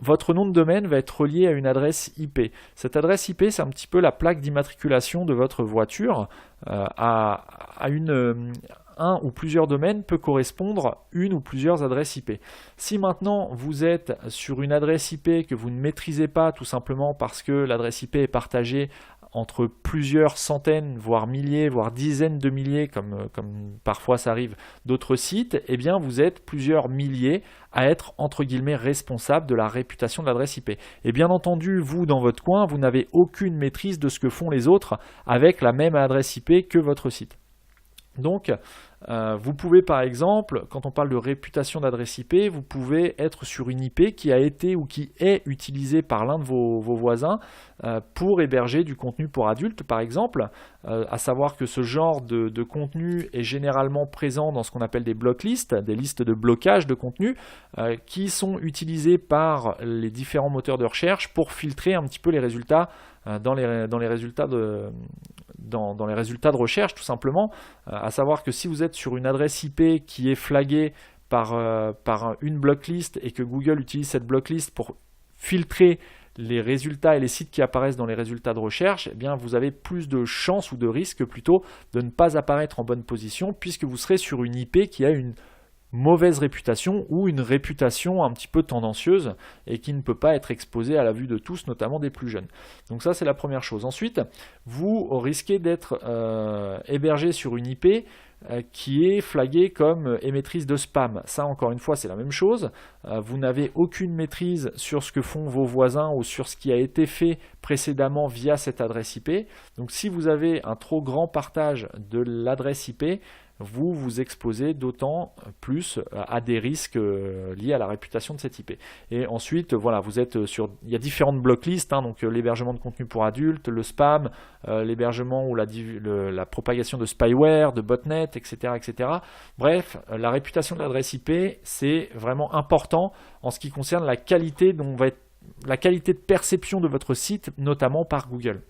votre nom de domaine va être relié à une adresse IP. Cette adresse IP, c'est un petit peu la plaque d'immatriculation de votre voiture. Un ou plusieurs domaines peut correspondre une ou plusieurs adresses IP. Si maintenant vous êtes sur une adresse IP que vous ne maîtrisez pas tout simplement parce que l'adresse IP est partagée entre plusieurs centaines, voire milliers, voire dizaines de milliers, comme parfois ça arrive d'autres sites, eh bien vous êtes plusieurs milliers à être entre guillemets responsable de la réputation de l'adresse IP. Et bien entendu, vous dans votre coin, vous n'avez aucune maîtrise de ce que font les autres avec la même adresse IP que votre site. Donc, vous pouvez par exemple, quand on parle de réputation d'adresse IP, vous pouvez être sur une IP qui a été ou qui est utilisée par l'un de vos voisins pour héberger du contenu pour adultes par exemple, à savoir que ce genre de contenu est généralement présent dans ce qu'on appelle des blocklists, des listes de blocage de contenu qui sont utilisées par les différents moteurs de recherche pour filtrer un petit peu les résultats dans les résultats de recherche tout simplement, à savoir que si vous êtes sur une adresse IP qui est flaguée par une blocklist et que Google utilise cette blocklist pour filtrer les résultats et les sites qui apparaissent dans les résultats de recherche, eh bien vous avez plus de chances ou de risques plutôt de ne pas apparaître en bonne position puisque vous serez sur une IP qui a une mauvaise réputation ou une réputation un petit peu tendancieuse et qui ne peut pas être exposée à la vue de tous, notamment des plus jeunes. Donc ça c'est la première chose. Ensuite, vous risquez d'être hébergé sur une IP qui est flaguée comme émettrice de spam. Ça encore une fois c'est la même chose. Vous n'avez aucune maîtrise sur ce que font vos voisins ou sur ce qui a été fait précédemment via cette adresse IP. Donc si vous avez un trop grand partage de l'adresse IP, vous vous exposez d'autant plus à des risques liés à la réputation de cette IP. Et ensuite, voilà, vous êtes sur, il y a différentes blocklists, donc l'hébergement de contenu pour adultes, le spam, l'hébergement ou la propagation de spyware, de botnet, etc., etc. Bref, la réputation de l'adresse IP, c'est vraiment important en ce qui concerne la qualité de perception de votre site, notamment par Google.